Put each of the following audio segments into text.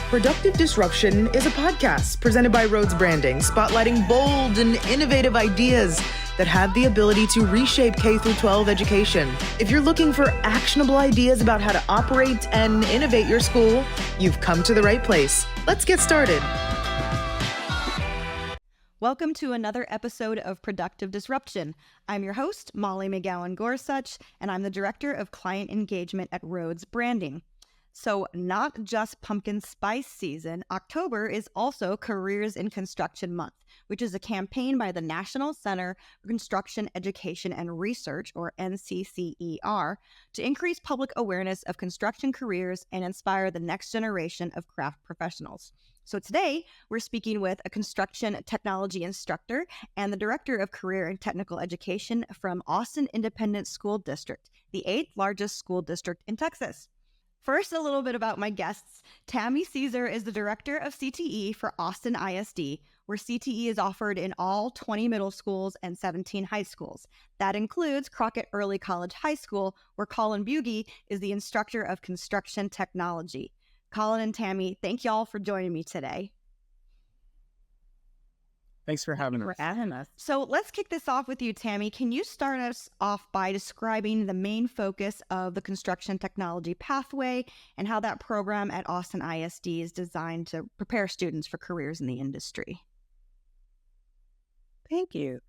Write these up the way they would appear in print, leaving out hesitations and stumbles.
Productive Disruption is a podcast presented by Rhodes Branding, spotlighting bold and innovative ideas that have the ability to reshape K-12 education. If you're looking for actionable ideas about how to operate and innovate your school, you've come to the right place. Let's get started. Welcome to another episode of Productive Disruption. I'm your host, Molly McGowan-Gorsuch, and I'm the Director of Client Engagement at Rhodes Branding. So not just pumpkin spice season, October is also Careers in Construction Month, which is a campaign by the National Center for Construction Education and Research, or NCCER, to increase public awareness of construction careers and inspire the next generation of craft professionals. So today, we're speaking with a construction technology instructor and the Director of Career and Technical Education from Austin Independent School District, the 8th largest school district in Texas. First, a little bit about my guests. Tammy Caesar is the Director of CTE for Austin ISD, where CTE is offered in all 20 middle schools and 17 high schools. That includes Crockett Early College High School, where Colin Bugie is the Instructor of Construction Technology. Colin and Tammy, thank y'all for joining me today. Thanks for having us. So let's kick this off with you, Tammy. Can you start us off by describing the main focus of the Construction Technology Pathway and how that program at Austin ISD is designed to prepare students for careers in the industry? Thank you.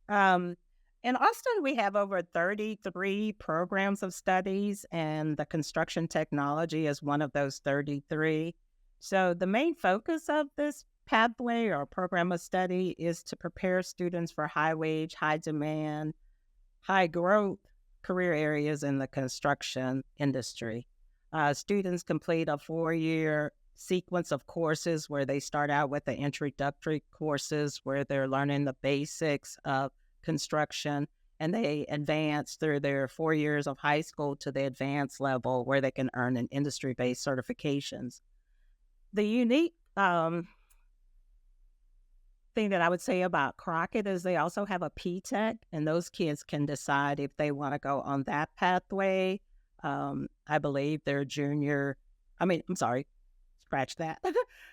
In Austin, we have over 33 programs of studies, and the construction technology is one of those 33. So the main focus of this pathway or program of study is to prepare students for high wage, high demand, high growth career areas in the construction industry. Students complete a 4-year sequence of courses where they start out with the introductory courses where they're learning the basics of construction, and they advance through their 4 years of high school to the advanced level where they can earn an industry-based certifications. The unique thing that I would say about Crockett is they also have a P-Tech, and those kids can decide if they want to go on that pathway. I believe their scratch that.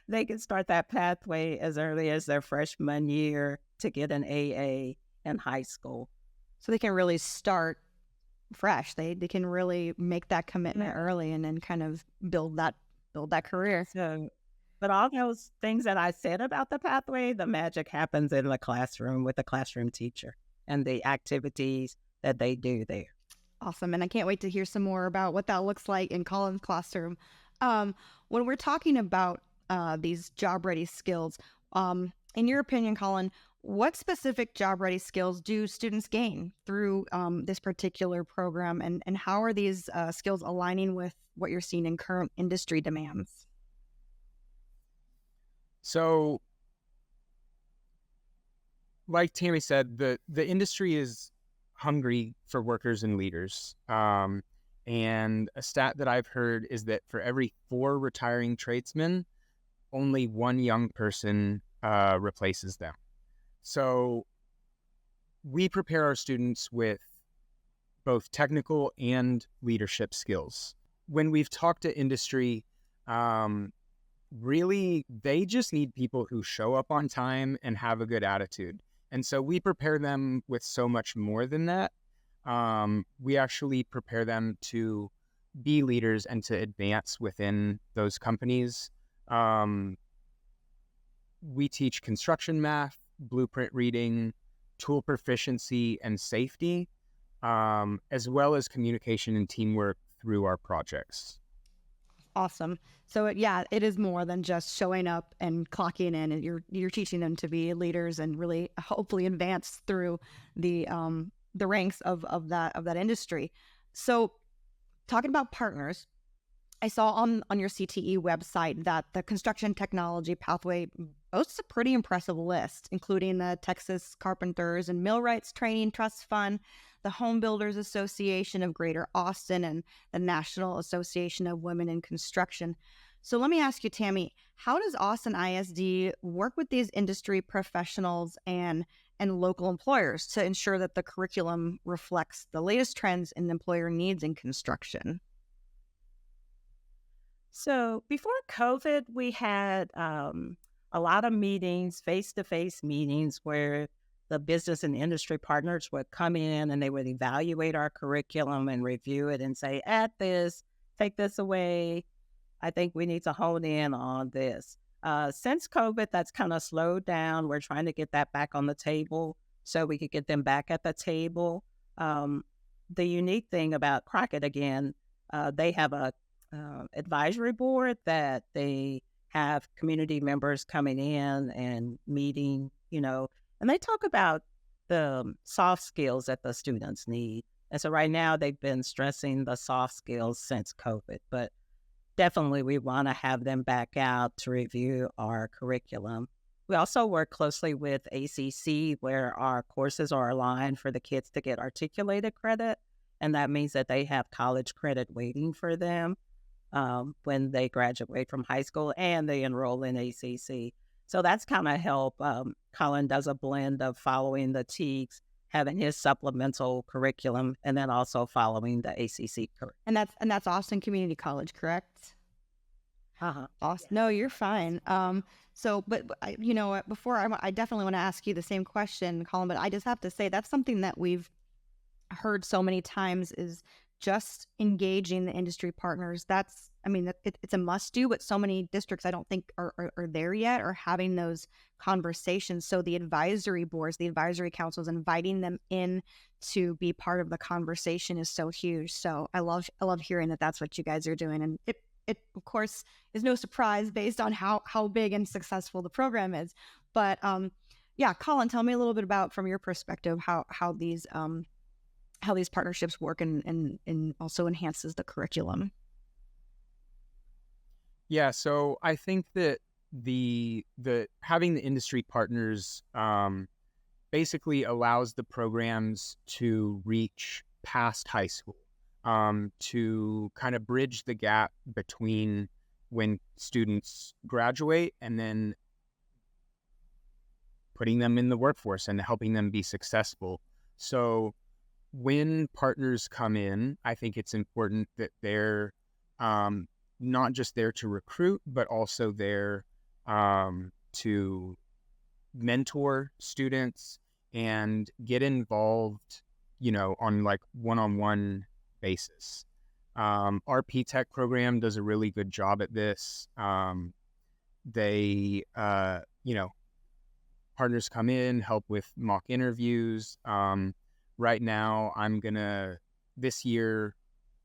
They can start that pathway as early as their freshman year to get an AA in high school. So they can really start fresh. They can really make that commitment early and then kind of build that career. But all those things that I said about the pathway, the magic happens in the classroom with the classroom teacher and the activities that they do there. Awesome. And I can't wait to hear some more about what that looks like in Colin's classroom. When we're talking about these job-ready skills, in your opinion, Colin, what specific job-ready skills do students gain through this particular program, and how are these skills aligning with what you're seeing in current industry demands? So, like Tammy said, the industry is hungry for workers and leaders. And a stat that I've heard is that for every 4 retiring tradesmen, only 1 young person replaces them. So we prepare our students with both technical and leadership skills. When we've talked to industry, really, they just need people who show up on time and have a good attitude. And so we prepare them with so much more than that. We actually prepare them to be leaders and to advance within those companies. We teach construction math, blueprint reading, tool proficiency, and safety, as well as communication and teamwork through our projects. Awesome. So it is more than just showing up and clocking in, and you're teaching them to be leaders and really hopefully advance through the ranks of that industry. So talking about partners, I saw on your CTE website that the Construction Technology Pathway boasts a pretty impressive list, including the Texas Carpenters and Millwrights Training Trust Fund, the Home Builders Association of Greater Austin, and the National Association of Women in Construction. So let me ask you, Tammy, how does Austin ISD work with these industry professionals and local employers to ensure that the curriculum reflects the latest trends and employer needs in construction? So before COVID, we had a lot of meetings, face-to-face meetings, where the business and industry partners would come in and they would evaluate our curriculum and review it and say, add this, take this away. I think we need to hone in on this. Since COVID, that's kind of slowed down. We're trying to get that back on the table so we could get them back at the table. Um, the unique thing about Crockett, again, they have a advisory board that they have community members coming in and meeting, and they talk about the soft skills that the students need. And so right now they've been stressing the soft skills since COVID, but definitely we want to have them back out to review our curriculum. We also work closely with ACC, where our courses are aligned for the kids to get articulated credit. And that means that they have college credit waiting for them when they graduate from high school and they enroll in ACC. So that's kind of help. Colin does a blend of following the TEAGs, having his supplemental curriculum, and then also following the ACC curriculum. And that's Austin Community College, correct? Austin, Yeah. no, you're fine. Before I definitely want to ask you the same question, Colin, but I just have to say that's something that we've heard so many times is just engaging the industry partners. It's a must do, but so many districts I don't think are there yet or having those conversations. So the advisory boards, the advisory councils, inviting them in to be part of the conversation is so huge. So I love hearing that that's what you guys are doing. And it of course is no surprise based on how big and successful the program is. But Colin, tell me a little bit about, from your perspective, how these partnerships work and also enhances the curriculum. Yeah, so I think that the having the industry partners basically allows the programs to reach past high school, to kind of bridge the gap between when students graduate and then putting them in the workforce and helping them be successful. So when partners come in, I think it's important that they're not just there to recruit, but also there to mentor students and get involved, on like one-on-one basis. Our P-Tech program does a really good job at this. They, partners come in, help with mock interviews. Right now, this year,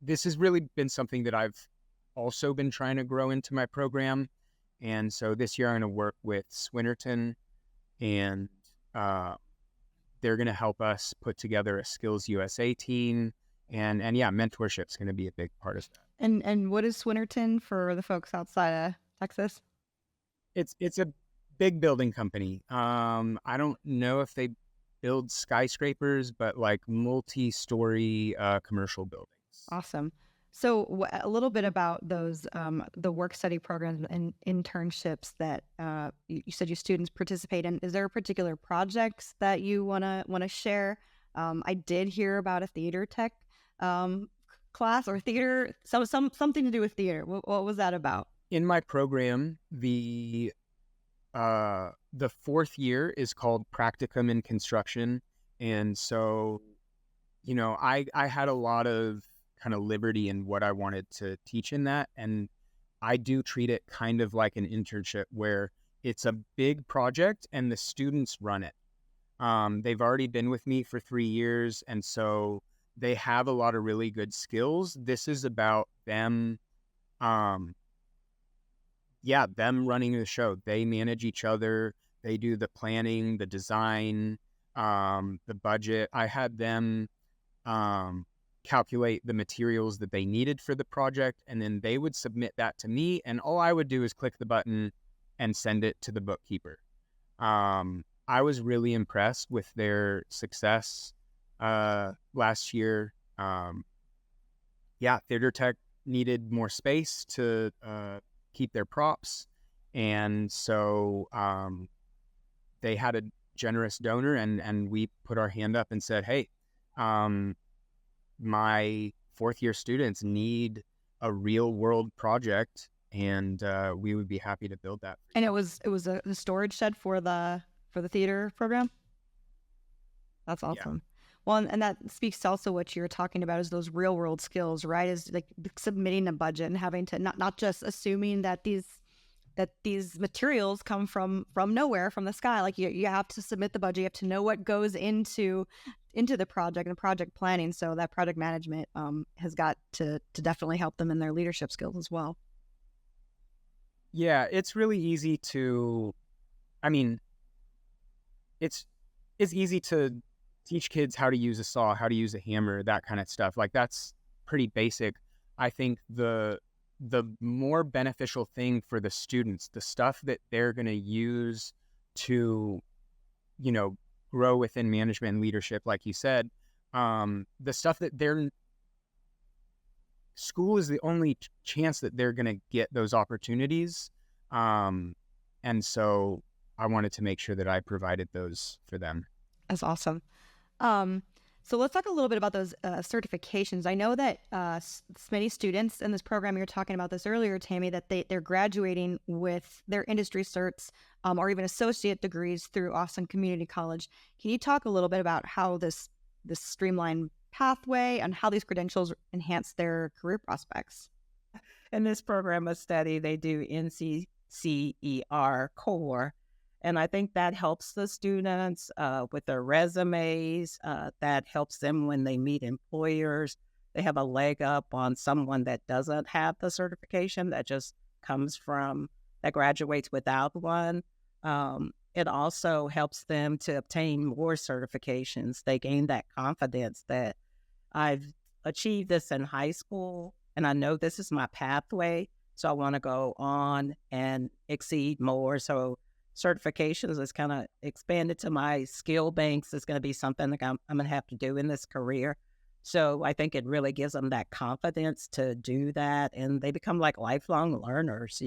this has really been something that I've also been trying to grow into my program. And so this year I'm going to work with Swinnerton, and they're going to help us put together a Skills USA team. And mentorship's going to be a big part of that. And what is Swinnerton for the folks outside of Texas? It's a big building company. I don't know if they build skyscrapers, but like multi-story commercial buildings. Awesome. So a little bit about those, the work study programs and internships that you said your students participate in. Is there a particular projects that you want to share? I did hear about a theater tech class or theater, something to do with theater. What was that about? In my program, the fourth year is called Practicum in Construction. And so, I had a lot of kind of liberty in what I wanted to teach in that. And I do treat it kind of like an internship where it's a big project and the students run it. They've already been with me for 3 years. And so they have a lot of really good skills. This is about them, them running the show. They manage each other. They do the planning, the design, the budget. I had them calculate the materials that they needed for the project, and then they would submit that to me, and all I would do is click the button and send it to the bookkeeper. I was really impressed with their success last year. Theater Tech needed more space to keep their props, and so they had a generous donor, and we put our hand up and said, hey, my fourth year students need a real world project and we would be happy to build that. And it was a storage shed for the theater program. That's awesome. Yeah. Well, and that speaks to also what you're talking about is those real world skills, right? Is like submitting a budget and having to not just assuming that these materials come from nowhere, from the sky. Like you have to submit the budget. You have to know what goes into the project and project planning. So that project management has got to definitely help them in their leadership skills as well. Yeah, it's really easy to, it's easy to teach kids how to use a saw, how to use a hammer, that kind of stuff. Like that's pretty basic. I think the more beneficial thing for the students, the stuff that they're going to use to, grow within management and leadership, like you said, the stuff that school is the only chance that they're going to get those opportunities. And so I wanted to make sure that I provided those for them. That's awesome. So let's talk a little bit about those certifications. I know that many students in this program, you were talking about this earlier, Tammy, that they're graduating with their industry certs or even associate degrees through Austin Community College. Can you talk a little bit about how this streamlined pathway and how these credentials enhance their career prospects? In this program of study, they do NCCER core. And I think that helps the students with their resumes. That helps them when they meet employers. They have a leg up on someone that doesn't have the certification that just that graduates without one. It also helps them to obtain more certifications. They gain that confidence that I've achieved this in high school and I know this is my pathway. So I want to go on and exceed more. So certifications is kind of expanded to my skill banks. Is going to be something that I'm going to have to do in this career. So I think it really gives them that confidence to do that. And they become like lifelong learners,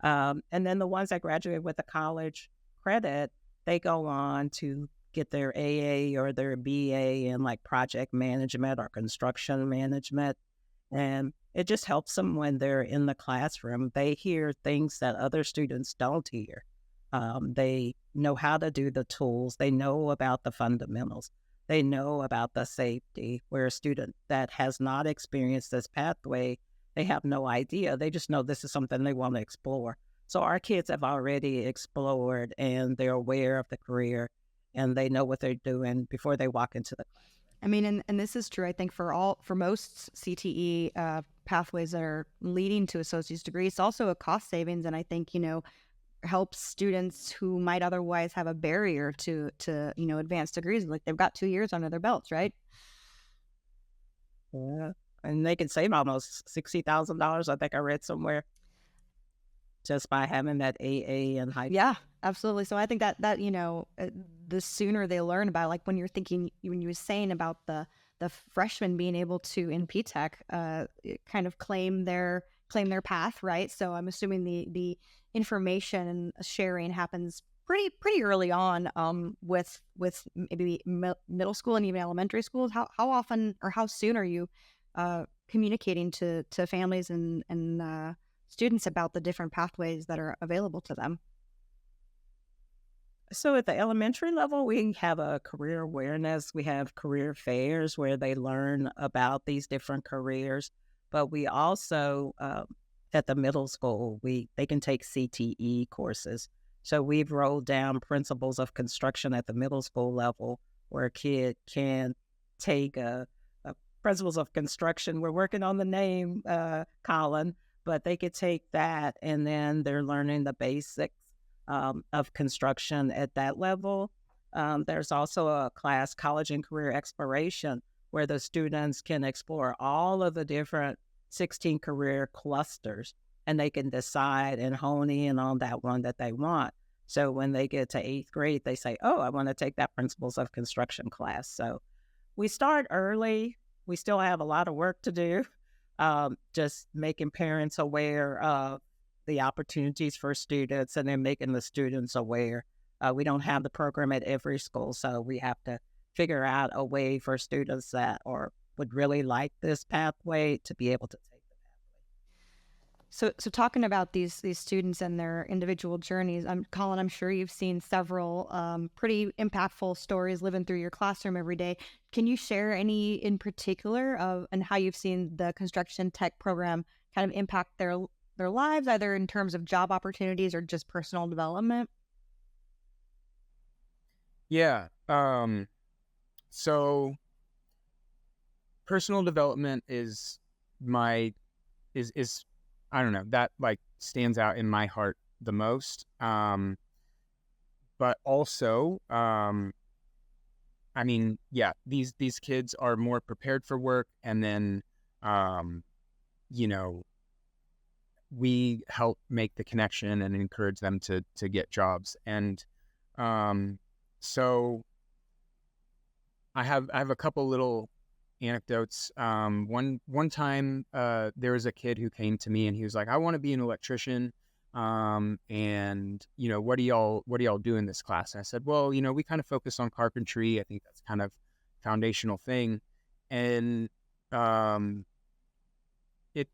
And then the ones that graduate with a college credit, they go on to get their AA or their BA in like project management or construction management. And it just helps them when they're in the classroom. They hear things that other students don't hear. They know how to do the tools. They know about the fundamentals. They know about the safety, where a student that has not experienced this pathway, they have no idea. They just know this is something they want to explore. So our kids have already explored and they're aware of the career and they know what they're doing before they walk into the classroom. I mean, and this is true, I think, for most CTE pathways that are leading to associate's degrees. It's also a cost savings, and I think, helps students who might otherwise have a barrier to advanced degrees. Like they've got 2 years under their belts, right? Yeah, and they can save almost $60,000. I think I read somewhere just by having that AA and high. Yeah, absolutely. So I think that the sooner they learn about, like when you were saying about the freshmen being able to in P-Tech kind of claim their path, right? So I'm assuming the information sharing happens pretty early on with maybe middle school and even elementary schools. How often or how soon are you communicating to families and students about the different pathways that are available to them? So at the elementary level, we have a career awareness. We have career fairs where they learn about these different careers. But we also, at the middle school, they can take CTE courses. So we've rolled down principles of construction at the middle school level where a kid can take principles of construction. We're working on the name, Colin, but they could take that and then they're learning the basics of construction at that level. There's also a class, College and Career Exploration, where the students can explore all of the different 16 career clusters and they can decide and hone in on that one that they want. So when they get to 8th grade, they say, oh, I want to take that Principles of Construction class. So we start early. We still have a lot of work to do, just making parents aware of the opportunities for students and then making the students aware. We don't have the program at every school, so we have to figure out a way for students that would really like this pathway to be able to take the pathway. So talking about these students and their individual journeys, Colin, I'm sure you've seen several pretty impactful stories living through your classroom every day. Can you share any in particular of and how you've seen the construction tech program kind of impact their lives, either in terms of job opportunities or just personal development? Yeah. So personal development is my is I don't know, that like stands out in my heart the most. But also, I mean, yeah, these kids are more prepared for work, and then, um, you know, we help make the connection and encourage them to get jobs. And so I have a couple little anecdotes. One time, there was a kid who came to me and he was like, "I want to be an electrician. And what do y'all do in this class?" And I said, "Well, we kind of focus on carpentry. I think that's kind of foundational thing." And it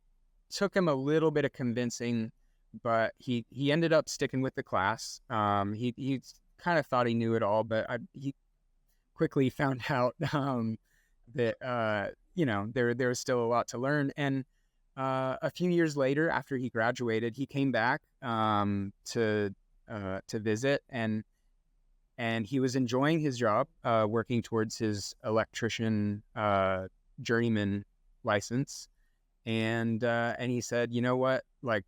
took him a little bit of convincing, but he ended up sticking with the class. He kind of thought he knew it all, but he quickly found out that there was still a lot to learn. And a few years later, after he graduated, he came back to visit, and he was enjoying his job, working towards his electrician journeyman license. And he said, "You know what? Like,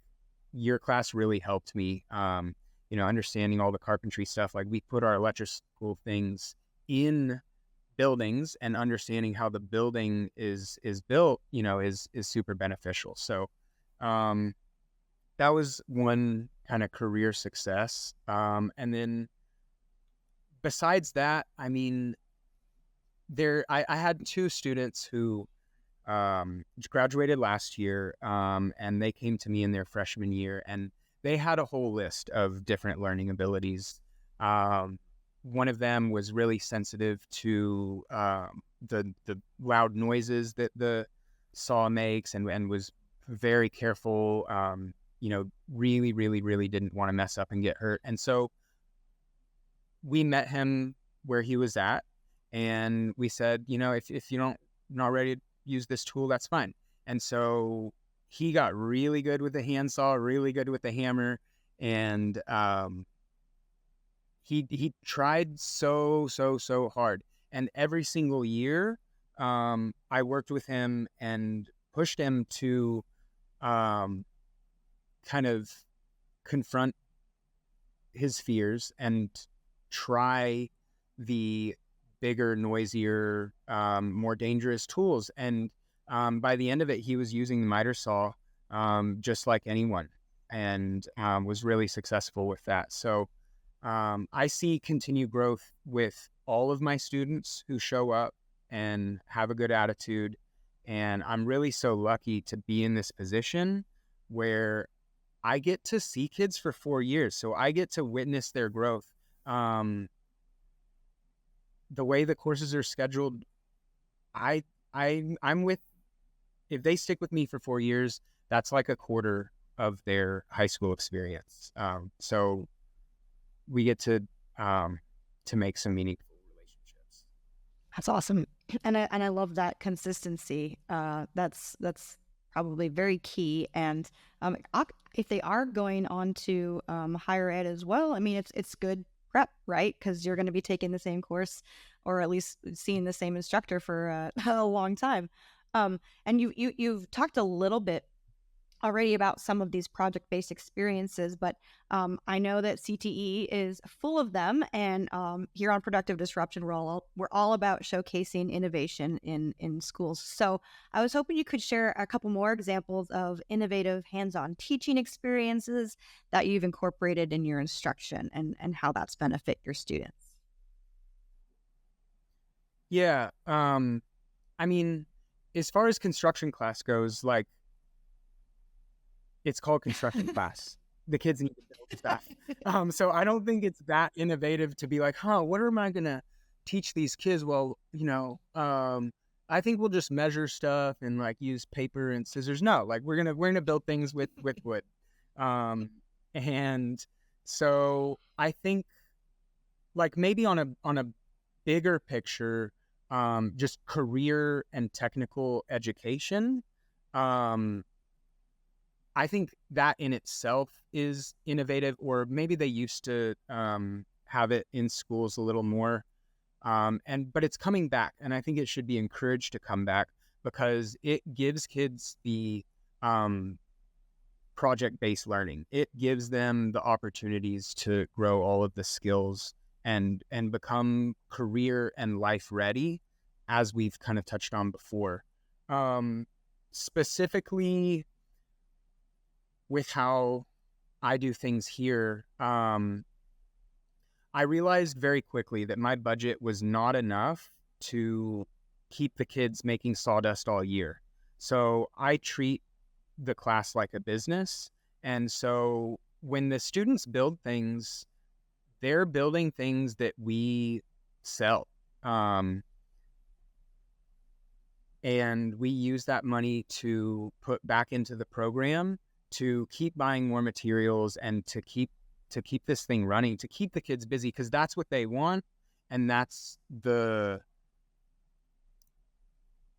your class really helped me. Understanding all the carpentry stuff. Like, we put our electrical things in buildings, and understanding how the building is built, is super beneficial." So that was one kind of career success. And then besides that, I mean, I had two students who graduated last year, and they came to me in their freshman year, and they had a whole list of different learning abilities. One of them was really sensitive to the loud noises that the saw makes, and was very careful. Really, really, really didn't want to mess up and get hurt. And so we met him where he was at, and we said, if you're not ready to use this tool, that's fine. And so he got really good with the handsaw, really good with the hammer, and he tried so hard. And every single year, I worked with him and pushed him to kind of confront his fears and try the bigger, noisier, more dangerous tools. And by the end of it, he was using the miter saw just like anyone, and was really successful with that. So I see continued growth with all of my students who show up and have a good attitude. And I'm really so lucky to be in this position where I get to see kids for 4 years. So I get to witness their growth. The way the courses are scheduled, I'm with, if they stick with me for 4 years, that's like a quarter of their high school experience. So we get to make some meaningful relationships. That's awesome, and I love that consistency. That's probably very key. And if they are going on to higher ed as well, I mean, it's good prep, right? Because you're going to be taking the same course, or at least seeing the same instructor for a long time. And you've talked a little bit already about some of these project-based experiences, but I know that CTE is full of them, and here on Productive Disruption, we're all about showcasing innovation in schools. So I was hoping you could share a couple more examples of innovative hands-on teaching experiences that you've incorporated in your instruction, and how that's benefit your students. Yeah. I mean, as far as construction class goes, like, it's called construction class. The kids need to build stuff. So I don't think it's that innovative to be like, what am I going to teach these kids? Well, I think we'll just measure stuff and like use paper and scissors. No, like we're gonna build things with wood. And so I think like maybe on a bigger picture, just career and technical education, I think that in itself is innovative, or maybe they used to have it in schools a little more. But it's coming back, and I think it should be encouraged to come back because it gives kids the project-based learning. It gives them the opportunities to grow all of the skills and become career and life ready, as we've kind of touched on before. Specifically with how I do things here, I realized very quickly that my budget was not enough to keep the kids making sawdust all year. So I treat the class like a business. And so when the students build things, they're building things that we sell. And we use that money to put back into the program to keep buying more materials and to keep this thing running, to keep the kids busy, because that's what they want, and that's the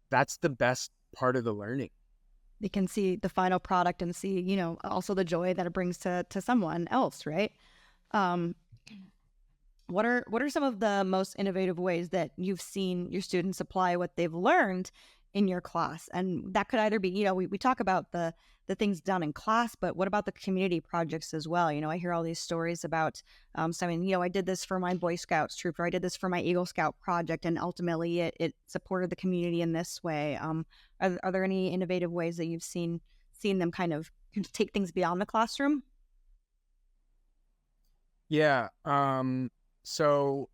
best part of the learning. They can see the final product and see, you know, also the joy that it brings to someone else, right? What are some of the most innovative ways that you've seen your students apply what they've learned in your class? And that could either be, you know, we talk about the things done in class, but what about the community projects as well? You know, I hear all these stories about saying, you know, I did this for my Boy Scouts troop, or I did this for my Eagle Scout project, and ultimately it supported the community in this way. Are there any innovative ways that you've seen them kind of take things beyond the classroom? Yeah. So,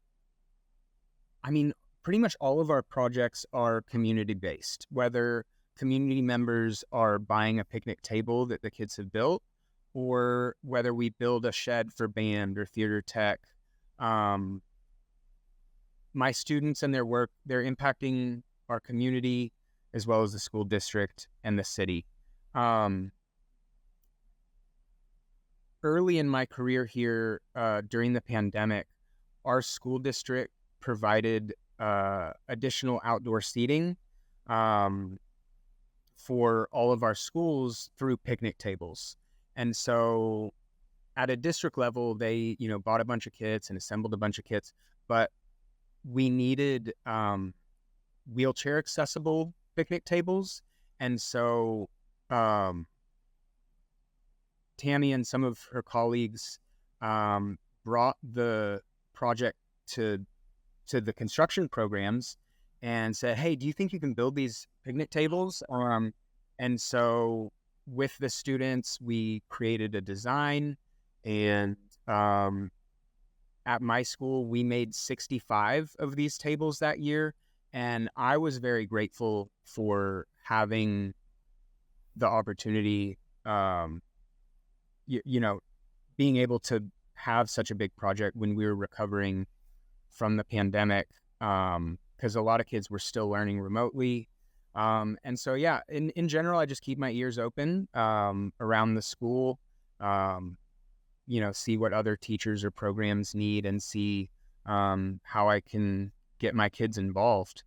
I mean, pretty much all of our projects are community-based, whether community members are buying a picnic table that the kids have built, or whether we build a shed for band or theater tech. My students and their work, they're impacting our community as well as the school district and the city. Early in my career here, during the pandemic, our school district provided additional outdoor seating for all of our schools through picnic tables. And so at a district level, they, you know, bought a bunch of kits and assembled a bunch of kits, but we needed wheelchair accessible picnic tables. And so Tammy and some of her colleagues brought the project to the construction programs and said, hey, do you think you can build these picnic tables? And so with the students, we created a design, and at my school, we made 65 of these tables that year. And I was very grateful for having the opportunity, you know, being able to have such a big project when we were recovering from the pandemic, because a lot of kids were still learning remotely. And so, yeah, in general, I just keep my ears open around the school, you know, see what other teachers or programs need, and see how I can get my kids involved.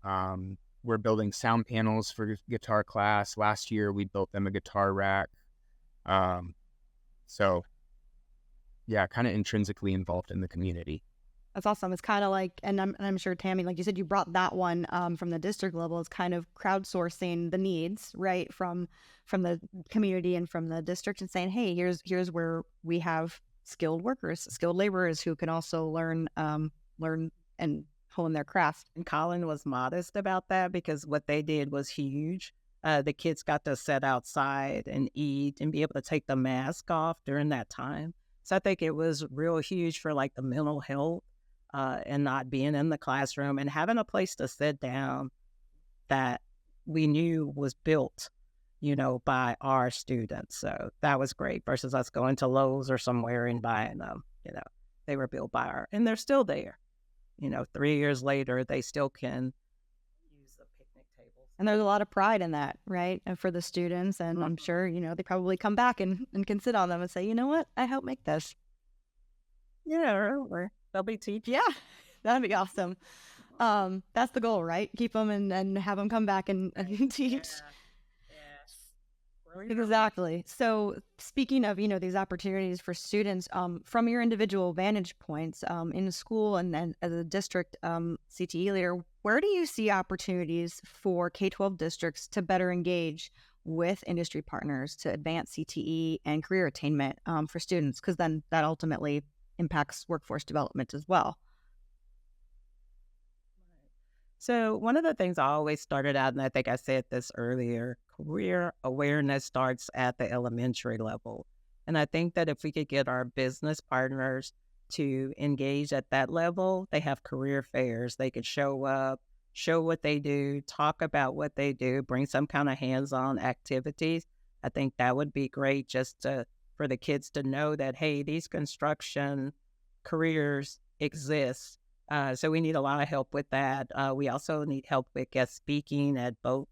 We're building sound panels for guitar class. Last year, we built them a guitar rack. So, yeah, kind of intrinsically involved in the community. That's awesome. It's kind of like, and I'm sure Tammy, like you said, you brought that one from the district level. It's kind of crowdsourcing the needs, right, from the community and from the district, and saying, hey, here's where we have skilled workers, skilled laborers who can also learn and hone their craft. And Colin was modest about that because what they did was huge. The kids got to sit outside and eat and be able to take the mask off during that time. So I think it was real huge for like the mental health and not being in the classroom and having a place to sit down that we knew was built, you know, by our students. So that was great versus us going to Lowe's or somewhere and buying them. You know, they were built by and they're still there. You know, 3 years later, they still can use the picnic And there's a lot of pride in that, right? And for the students. And I'm sure, you know, they probably come back and can sit on them and say, you know what, I helped make this. Yeah, or they'll be teaching. Yeah, that'd be awesome. That's the goal, right? Keep them and have them come back and teach. Exactly. So speaking of, you know, these opportunities for students, from your individual vantage points, in school and then as a district CTE leader, where do you see opportunities for K-12 districts to better engage with industry partners to advance CTE and career attainment for students? Because then that ultimately impacts workforce development as well. So one of the things I always started out, and I think I said this earlier, career awareness starts at the elementary level. And I think that if we could get our business partners to engage at that level, they have career fairs. They could show up, show what they do, talk about what they do, bring some kind of hands-on activities. I think that would be great just for the kids to know that, hey, these construction careers exist. So we need a lot of help with that. We also need help with guest speaking at both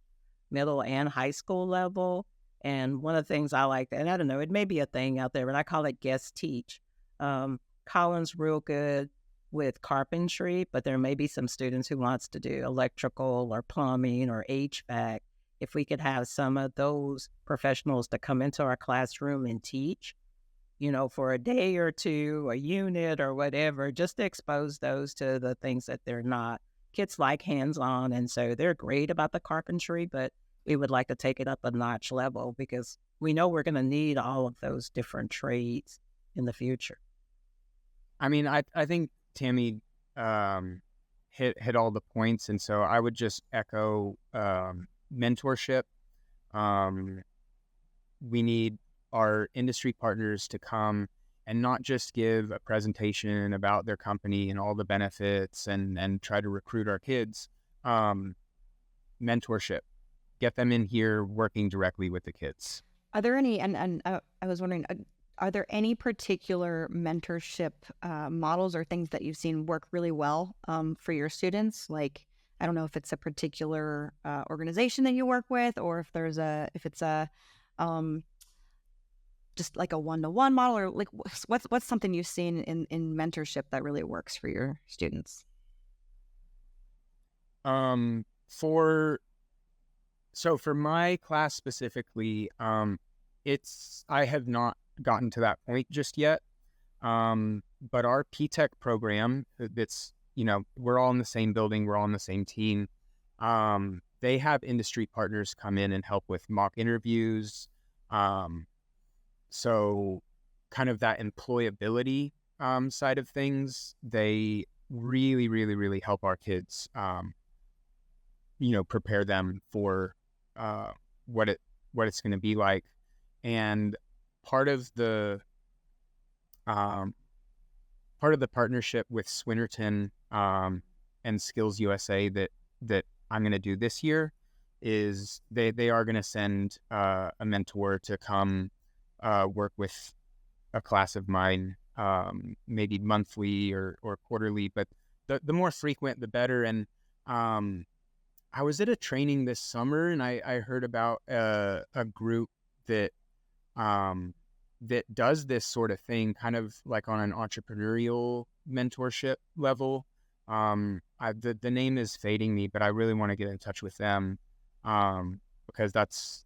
middle and high school level. And one of the things I like, and I don't know, it may be a thing out there, but I call it guest teach. Colin's real good with carpentry, but there may be some students who wants to do electrical or plumbing or HVAC. If we could have some of those professionals to come into our classroom and teach, you know, for a day or two, a unit or whatever, just to expose those to the things that they're not. Kids like hands-on, and so they're great about the carpentry, but we would like to take it up a notch level because we know we're going to need all of those different trades in the future. I mean, I think Tammy hit all the points, and so I would just echo mentorship. We need our industry partners to come and not just give a presentation about their company and all the benefits and try to recruit our kids. Mentorship, get them in here working directly with the kids. Are there any, and I was wondering, are there any particular mentorship models or things that you've seen work really well for your students? Like, I don't know if it's a particular organization that you work with, or if it's a just like a one-to-one model, or like what's something you've seen in mentorship that really works for your students? For my class specifically, I have not gotten to that point just yet. But our P-Tech program, that's, you know, we're all in the same building, we're all in the same team. They have industry partners come in and help with mock interviews. So kind of that employability side of things, they really, really, really help our kids, you know, prepare them for what it's going to be like. And part of the partnership with Swinnerton and Skills USA that I'm going to do this year is they are going to send a mentor to come work with a class of mine, maybe monthly or quarterly, but the more frequent, the better. And I was at a training this summer, and I heard about a group that does this sort of thing, kind of like on an entrepreneurial mentorship level. The name is fading me, but I really want to get in touch with them because that's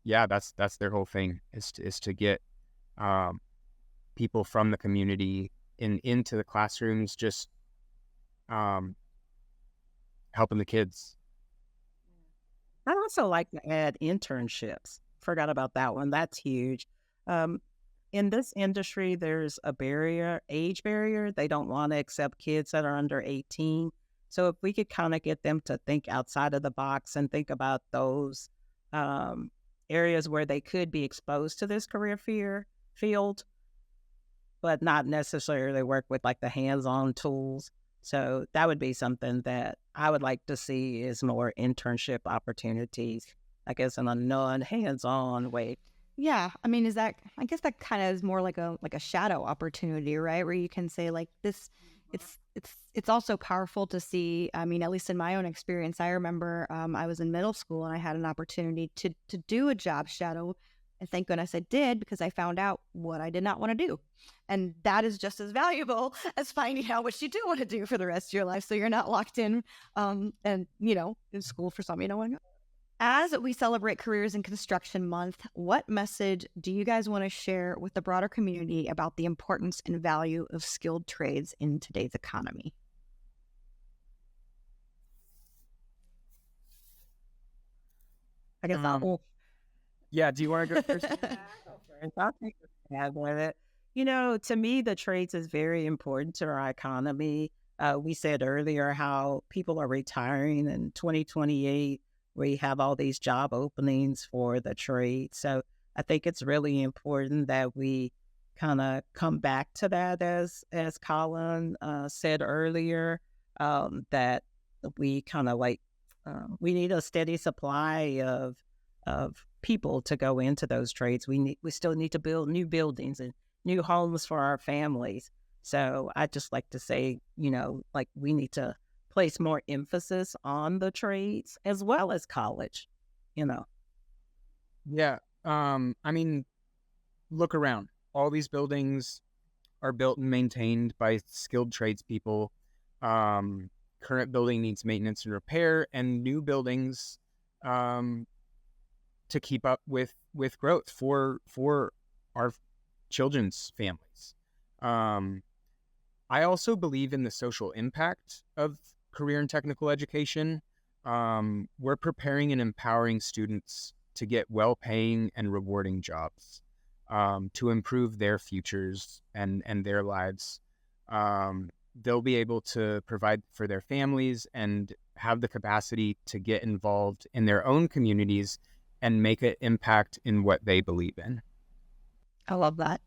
their whole thing is to get people from the community into the classrooms, just helping the kids. I'd also like to add internships. Forgot about that one. That's huge. In this industry, there's a age barrier. They don't want to accept kids that are under 18. So if we could kind of get them to think outside of the box and think about those areas where they could be exposed to this career field, but not necessarily work with like the hands-on tools. So that would be something that I would like to see is more internship opportunities, I guess, in a non-hands-on way. Yeah, I mean, I guess that kind of is more like a shadow opportunity, right? Where you can say like this it's also powerful to see. I mean, at least in my own experience, I remember I was in middle school and I had an opportunity to do a job shadow. And thank goodness I did, because I found out what I did not want to do. And that is just as valuable as finding out what you do want to do for the rest of your life. So you're not locked in and, in school for something you don't want to go. As we celebrate Careers in Construction Month, what message do you guys want to share with the broader community about the importance and value of skilled trades in today's economy? I guess I'll Yeah, do you want to go first? I'll take a stab at it. To me, the trades is very important to our economy. We said earlier how people are retiring in 2028. We have all these job openings for the trade. So I think it's really important that we kind of come back to that, as Colin said earlier, that we kind of we need a steady supply of people to go into those trades. We still need to build new buildings and new homes for our families. So I just like to say, we need to place more emphasis on the trades as well as college. Yeah. I mean, look around. All these buildings are built and maintained by skilled tradespeople. Current building needs maintenance and repair, and new buildings to keep up with growth for our children's families. I also believe in the social impact of career and technical education. We're preparing and empowering students to get well-paying and rewarding jobs, to improve their futures and their lives. They'll be able to provide for their families and have the capacity to get involved in their own communities and make an impact in what they believe in. I love that.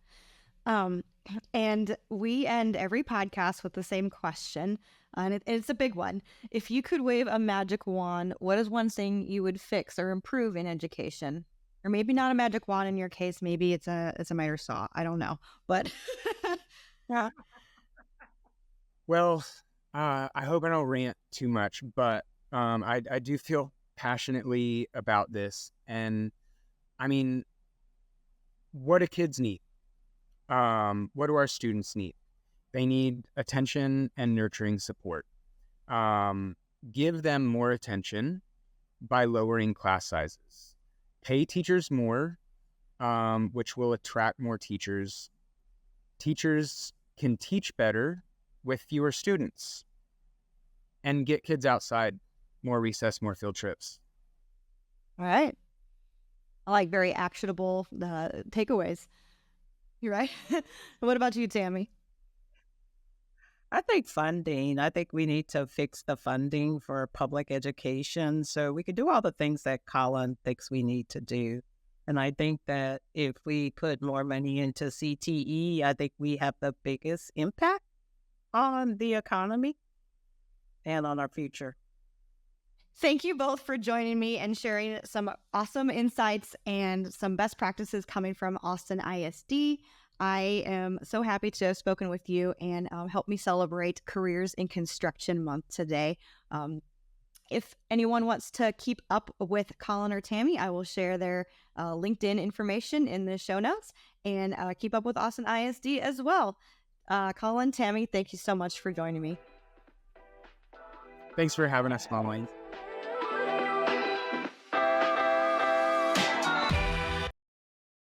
And we end every podcast with the same question, and it's a big one. If you could wave a magic wand, what is one thing you would fix or improve in education? Or maybe not a magic wand in your case. Maybe it's a miter saw. I don't know, but Yeah. Well, I hope I don't rant too much, but I do feel passionately about this. And I mean, what do kids need? What do our students need? They need attention and nurturing support. Give them more attention by lowering class sizes. Pay teachers more, which will attract more teachers. Teachers can teach better with fewer students, and get kids outside, more recess, more field trips. all right. I like very actionable takeaways. You're right. What about you, Tammy? I think funding. I think we need to fix the funding for public education so we can do all the things that Colin thinks we need to do. And I think that if we put more money into CTE, I think we have the biggest impact on the economy and on our future. Thank you both for joining me and sharing some awesome insights and some best practices coming from Austin ISD. I am so happy to have spoken with you and help me celebrate Careers in Construction Month today. If anyone wants to keep up with Colin or Tammy, I will share their LinkedIn information in the show notes, and keep up with Austin ISD as well. Colin, Tammy, thank you so much for joining me. Thanks for having us, Molly.